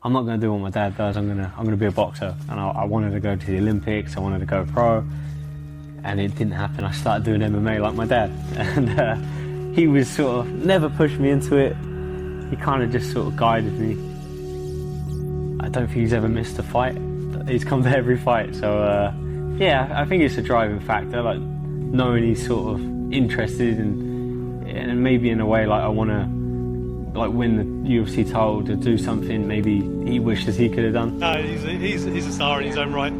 I'm not going to do what my dad does. I'm gonna be a boxer. And I wanted to go to the Olympics. I wanted to go pro, and it didn't happen. I started doing MMA like my dad, and he was sort of never pushed me into it. He kind of just sort of guided me. I don't think he's ever missed a fight. He's come to every fight. So yeah, I think it's a driving factor. Like knowing he's sort of interested and maybe in a way like I want to like win the UFC title to do something maybe he wishes he could have done. No, he's a star in his own right.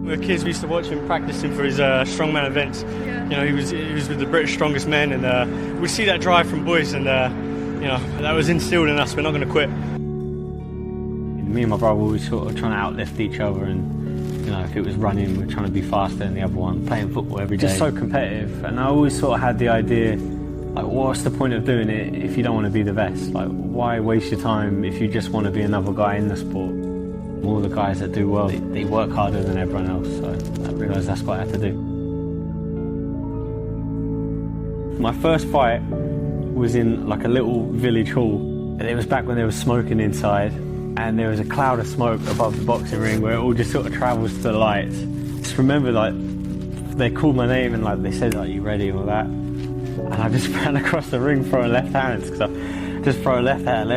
We were kids, we used to watch him practicing for his strongman events. Yeah. You know, he was with the British strongest men, and we see that drive from boys, and you know, that was instilled in us. We're not going to quit. Me and my brother were sort of trying to outlift each other, and you know, if it was running, we're trying to be faster than the other one. Playing football every day, just so competitive. And I always sort of had the idea, like, what's the point of doing it if you don't want to be the best? Like, why waste your time if you just want to be another guy in the sport? All the guys that do well, they work harder than everyone else, so I realised that's what I had to do. My first fight was in like a little village hall, and it was back when there was smoking inside, and there was a cloud of smoke above the boxing ring where it all just sort of travels to the lights. Just remember, like, they called my name and like they said, "Are you ready?" and all that. And I just ran across the ring throwing left hands, because I just throw left hand.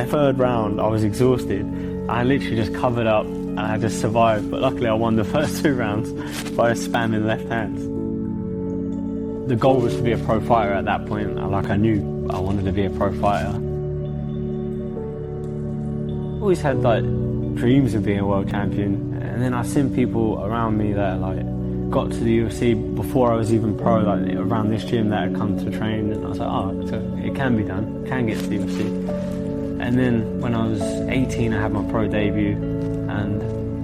Third round, I was exhausted. I literally just covered up and I just survived. But luckily I won the first 2 rounds by spamming left hands. The goal was to be a pro fighter at that point. Like, I knew I wanted to be a pro fighter. Always had like dreams of being a world champion. And then I seen people around me that like got to the UFC before I was even pro, like around this gym that had come to train, and I was like, oh, so it can be done, can get to the UFC. And then when I was 18, I had my pro debut, and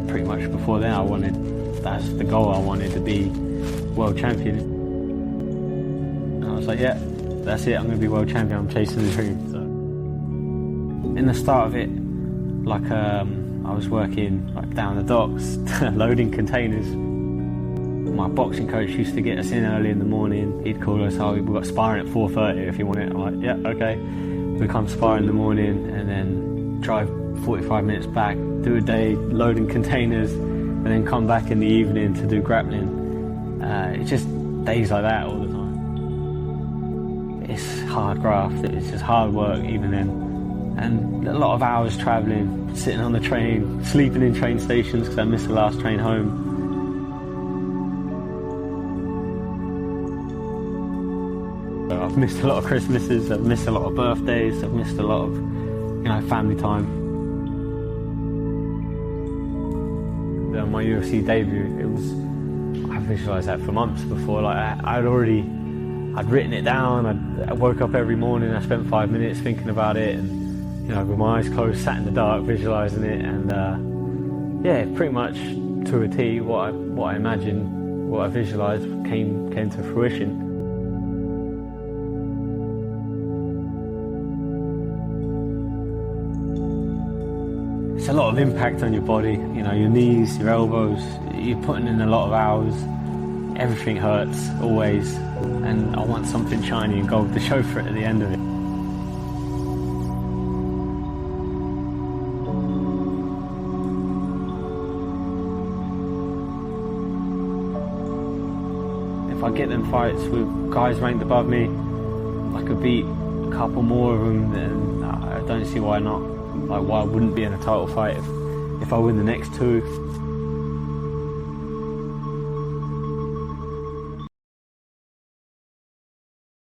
pretty much before then that's the goal, I wanted to be world champion. And I was like, yeah, that's it, I'm going to be world champion, I'm chasing the dream. So in the start of it, like I was working like down the docks, loading containers. My boxing coach used to get us in early in the morning. He'd call us, oh, we've got sparring at 4:30 if you want it. I'm like, yeah, okay. We come spar in the morning and then drive 45 minutes back, do a day loading containers, and then come back in the evening to do grappling. It's just days like that all the time. It's hard graft, it's just hard work even then. And a lot of hours travelling, sitting on the train, sleeping in train stations because I missed the last train home. I've missed a lot of Christmases, I've missed a lot of birthdays, I've missed a lot of, you know, family time. My UFC debut, I visualised that for months before. Like I'd written it down, I woke up every morning, I spent 5 minutes thinking about it, and you know, with my eyes closed, sat in the dark, visualising it, and yeah, pretty much to a T, what I imagined, what I visualised came to fruition. It's a lot of impact on your body, you know, your knees, your elbows, you're putting in a lot of hours, everything hurts, always, and I want something shiny and gold to show for it at the end of it. If I get them fights with guys ranked above me, I could beat a couple more of them, then I don't see why not. Like, why I wouldn't be in a title fight if I win the next 2.